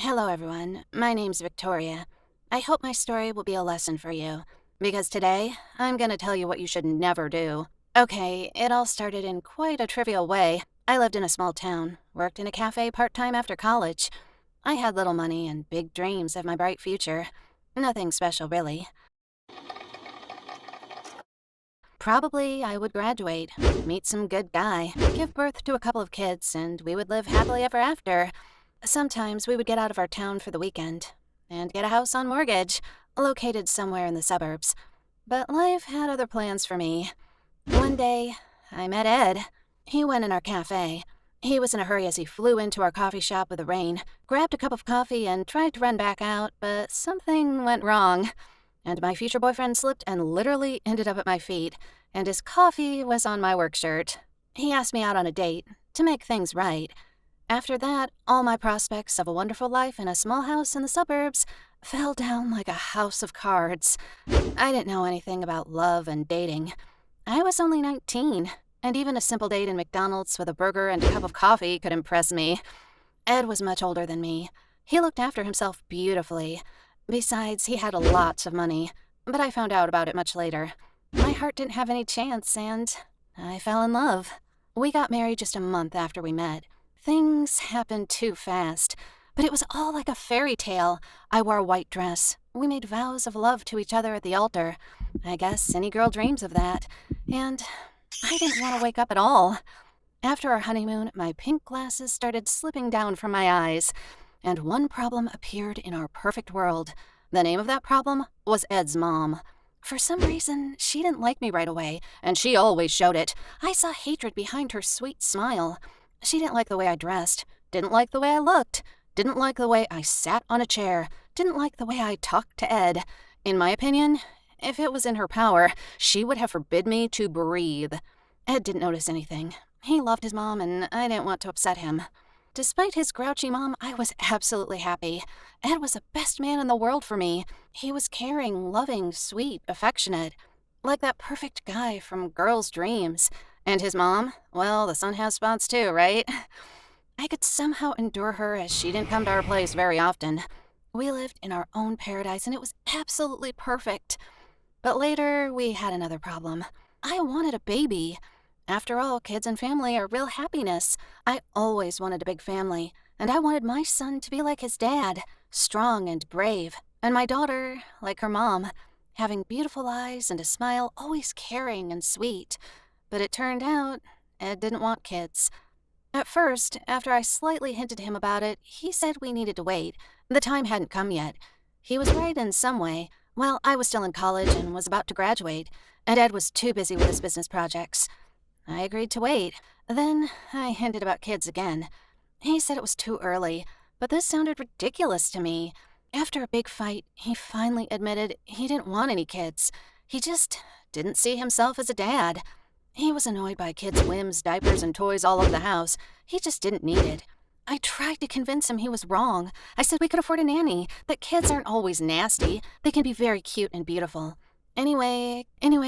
Hello, everyone. My name's Victoria. I hope my story will be a lesson for you, because today I'm gonna tell you what you should never do. Okay, it all started in quite a trivial way. I lived in a small town, worked in a cafe part-time after college. I had little money and big dreams of my bright future. Nothing special, really. Probably I would graduate, meet some good guy, give birth to a couple of kids, and we would live happily ever after. Sometimes we would get out of our town for the weekend and get a house on mortgage, located somewhere in the suburbs. But life had other plans for me. One day, I met Ed. He went in our cafe. He was in a hurry as he flew into our coffee shop with the rain, grabbed a cup of coffee, and tried to run back out, but something went wrong. And my future boyfriend slipped and literally ended up at my feet, and his coffee was on my work shirt. He asked me out on a date to make things right. After that, all my prospects of a wonderful life in a small house in the suburbs fell down like a house of cards. I didn't know anything about love and dating. I was only 19, and even a simple date in McDonald's with a burger and a cup of coffee could impress me. Ed was much older than me. He looked after himself beautifully. Besides, he had lots of money, but I found out about it much later. My heart didn't have any chance, and I fell in love. We got married just a month after we met. Things happened too fast, but it was all like a fairy tale. I wore a white dress. We made vows of love to each other at the altar. I guess any girl dreams of that. And I didn't want to wake up at all. After our honeymoon, my pink glasses started slipping down from my eyes, and one problem appeared in our perfect world. The name of that problem was Ed's mom. For some reason, she didn't like me right away, and she always showed it. I saw hatred behind her sweet smile. She didn't like the way I dressed, didn't like the way I looked, didn't like the way I sat on a chair, didn't like the way I talked to Ed. In my opinion, if it was in her power, she would have forbid me to breathe. Ed didn't notice anything. He loved his mom, and I didn't want to upset him. Despite his grouchy mom, I was absolutely happy. Ed was the best man in the world for me. He was caring, loving, sweet, affectionate. Like that perfect guy from Girls' Dreams. And his mom? Well, the sun has spots too, right? I could somehow endure her as she didn't come to our place very often. We lived in our own paradise and it was absolutely perfect. But later, we had another problem. I wanted a baby. After all, kids and family are real happiness. I always wanted a big family, and I wanted my son to be like his dad, strong and brave, and my daughter like her mom, having beautiful eyes and a smile, always caring and sweet. But it turned out Ed didn't want kids. At first, after I slightly hinted to him about it, he said we needed to wait. The time hadn't come yet. He was right in some way. Well, I was still in college and was about to graduate, and Ed was too busy with his business projects. I agreed to wait. Then I hinted about kids again. He said it was too early, but this sounded ridiculous to me. After a big fight, he finally admitted he didn't want any kids. He just didn't see himself as a dad. He was annoyed by kids' whims, diapers, and toys all over the house. He just didn't need it. I tried to convince him he was wrong. I said we could afford a nanny, that kids aren't always nasty. They can be very cute and beautiful. Anyway,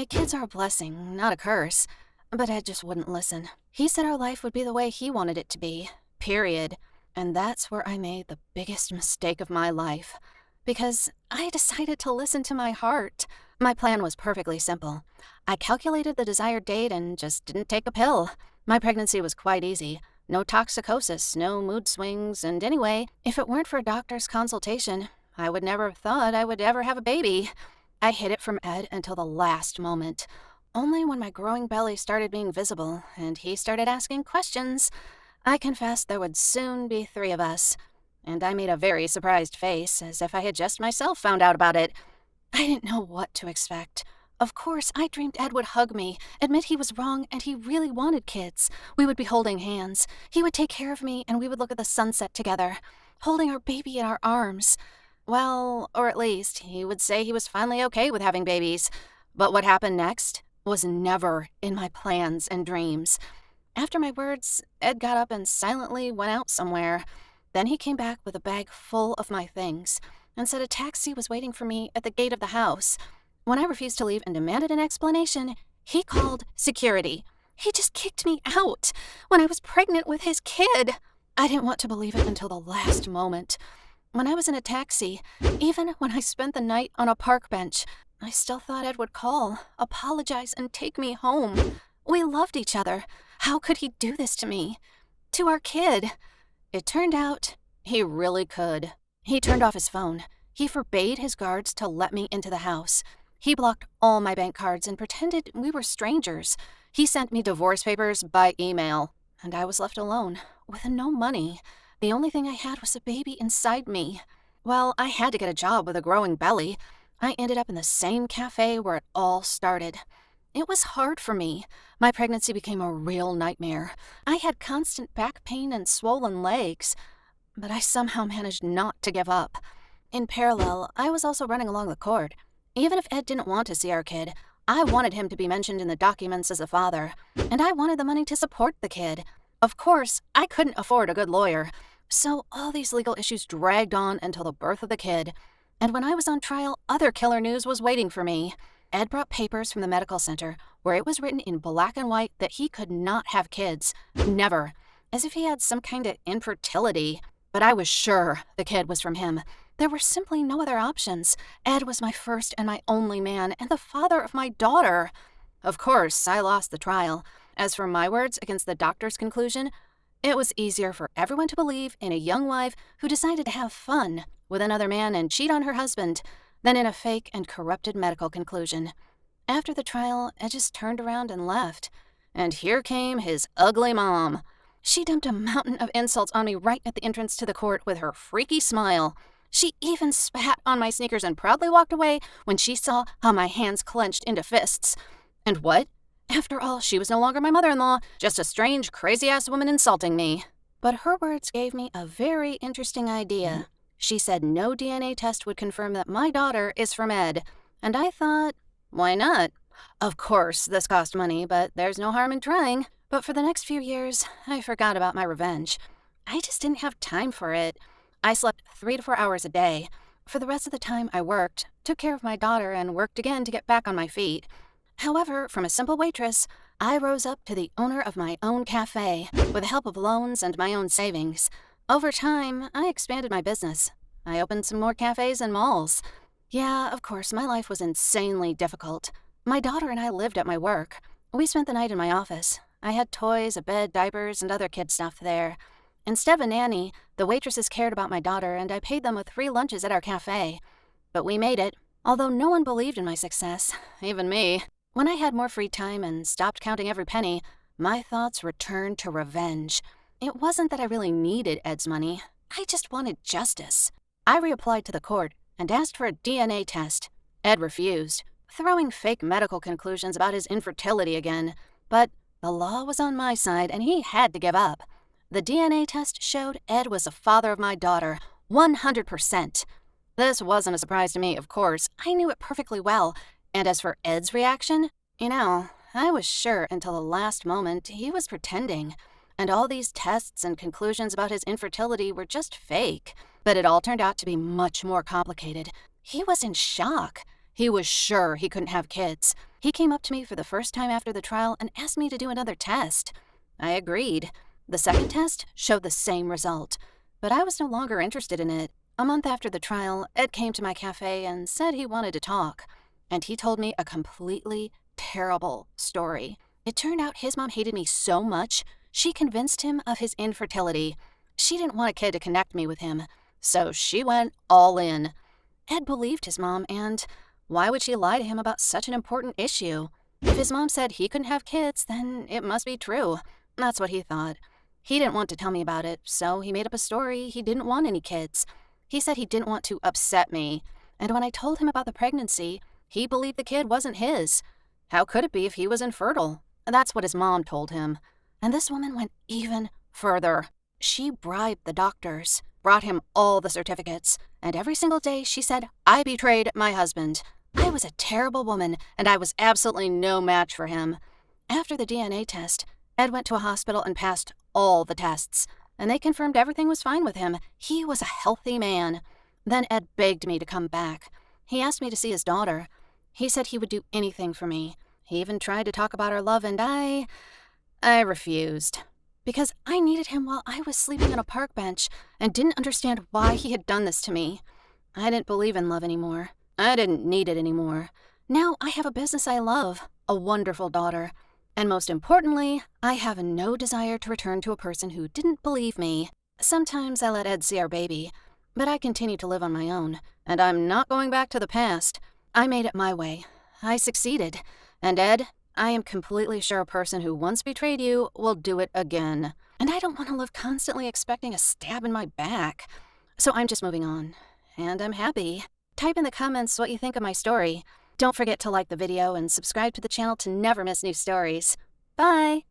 kids are a blessing, not a curse. But Ed just wouldn't listen. He said our life would be the way he wanted it to be. Period. And that's where I made the biggest mistake of my life. Because I decided to listen to my heart. My plan was perfectly simple. I calculated the desired date and just didn't take a pill. My pregnancy was quite easy. No toxicosis, no mood swings, and anyway, if it weren't for a doctor's consultation, I would never have thought I would ever have a baby. I hid it from Ed until the last moment. Only when my growing belly started being visible and he started asking questions, I confessed there would soon be 3 of us. And I made a very surprised face, as if I had just myself found out about it. I didn't know what to expect. Of course, I dreamed Ed would hug me, admit he was wrong and he really wanted kids. We would be holding hands. He would take care of me and we would look at the sunset together, holding our baby in our arms. Well, or at least he would say he was finally okay with having babies. But what happened next was never in my plans and dreams. After my words, Ed got up and silently went out somewhere. Then he came back with a bag full of my things and said a taxi was waiting for me at the gate of the house. When I refused to leave and demanded an explanation, he called security. He just kicked me out when I was pregnant with his kid. I didn't want to believe it until the last moment. When I was in a taxi, even when I spent the night on a park bench, I still thought Ed would call, apologize, and take me home. We loved each other. How could he do this to me? To our kid? It turned out he really could. He turned off his phone. He forbade his guards to let me into the house. He blocked all my bank cards and pretended we were strangers. He sent me divorce papers by email, and I was left alone, with no money. The only thing I had was a baby inside me. Well, I had to get a job with a growing belly. I ended up in the same cafe where it all started. It was hard for me. My pregnancy became a real nightmare. I had constant back pain and swollen legs, but I somehow managed not to give up. In parallel, I was also running along the court. Even if Ed didn't want to see our kid, I wanted him to be mentioned in the documents as a father, and I wanted the money to support the kid. Of course, I couldn't afford a good lawyer, so all these legal issues dragged on until the birth of the kid. And when I was on trial, other killer news was waiting for me. Ed brought papers from the medical center where it was written in black and white that he could not have kids. Never. As if he had some kind of infertility. But I was sure the kid was from him. There were simply no other options. Ed was my first and my only man, and the father of my daughter. Of course, I lost the trial. As for my words against the doctor's conclusion, it was easier for everyone to believe in a young wife who decided to have fun with another man and cheat on her husband than in a fake and corrupted medical conclusion. After the trial, Ed just turned around and left. And here came his ugly mom. She dumped a mountain of insults on me right at the entrance to the court with her freaky smile. She even spat on my sneakers and proudly walked away when she saw how my hands clenched into fists. And what? After all, she was no longer my mother-in-law, just a strange, crazy-ass woman insulting me. But her words gave me a very interesting idea. She said no DNA test would confirm that my daughter is from Ed. And I thought, why not? Of course, this cost money, but there's no harm in trying. But for the next few years, I forgot about my revenge. I just didn't have time for it. I slept 3 to 4 hours a day. For the rest of the time, I worked, took care of my daughter, and worked again to get back on my feet. However, from a simple waitress, I rose up to the owner of my own cafe with the help of loans and my own savings. Over time, I expanded my business. I opened some more cafes and malls. Yeah, of course, my life was insanely difficult. My daughter and I lived at my work. We spent the night in my office. I had toys, a bed, diapers, and other kid stuff there. Instead of a nanny, the waitresses cared about my daughter, and I paid them with free lunches at our cafe. But we made it, although no one believed in my success, even me. When I had more free time and stopped counting every penny, my thoughts returned to revenge. It wasn't that I really needed Ed's money. I just wanted justice. I reapplied to the court and asked for a DNA test. Ed refused, throwing fake medical conclusions about his infertility again. But the law was on my side, and he had to give up. The DNA test showed Ed was the father of my daughter, 100%. This wasn't a surprise to me, of course. I knew it perfectly well. And as for Ed's reaction, I was sure until the last moment he was pretending. And all these tests and conclusions about his infertility were just fake. But it all turned out to be much more complicated. He was in shock. He was sure he couldn't have kids. He came up to me for the first time after the trial and asked me to do another test. I agreed. The second test showed the same result, but I was no longer interested in it. A month after the trial, Ed came to my cafe and said he wanted to talk. And he told me a completely terrible story. It turned out his mom hated me so much, she convinced him of his infertility. She didn't want a kid to connect me with him, so she went all in. Ed believed his mom, and why would she lie to him about such an important issue? If his mom said he couldn't have kids, then it must be true. That's what he thought. He didn't want to tell me about it, so he made up a story he didn't want any kids. He said he didn't want to upset me, and when I told him about the pregnancy, he believed the kid wasn't his. How could it be if he was infertile? That's what his mom told him. And this woman went even further. She bribed the doctors, brought him all the certificates, and every single day she said, I betrayed my husband. I was a terrible woman, and I was absolutely no match for him. After the DNA test, Ed went to a hospital and passed all the tests, and they confirmed everything was fine with him. He was a healthy man. Then Ed begged me to come back. He asked me to see his daughter. He said he would do anything for me. He even tried to talk about our love, and I refused. because I needed him while I was sleeping on a park bench and didn't understand why he had done this to me. I didn't believe in love anymore. I didn't need it anymore. Now I have a business I love, a wonderful daughter, and most importantly, I have no desire to return to a person who didn't believe me. Sometimes I let Ed see our baby, but I continue to live on my own, and I'm not going back to the past. I made it my way. I succeeded. And Ed, I am completely sure a person who once betrayed you will do it again. And I don't want to live constantly expecting a stab in my back. So I'm just moving on. And I'm happy. Type in the comments what you think of my story. Don't forget to like the video and subscribe to the channel to never miss new stories. Bye!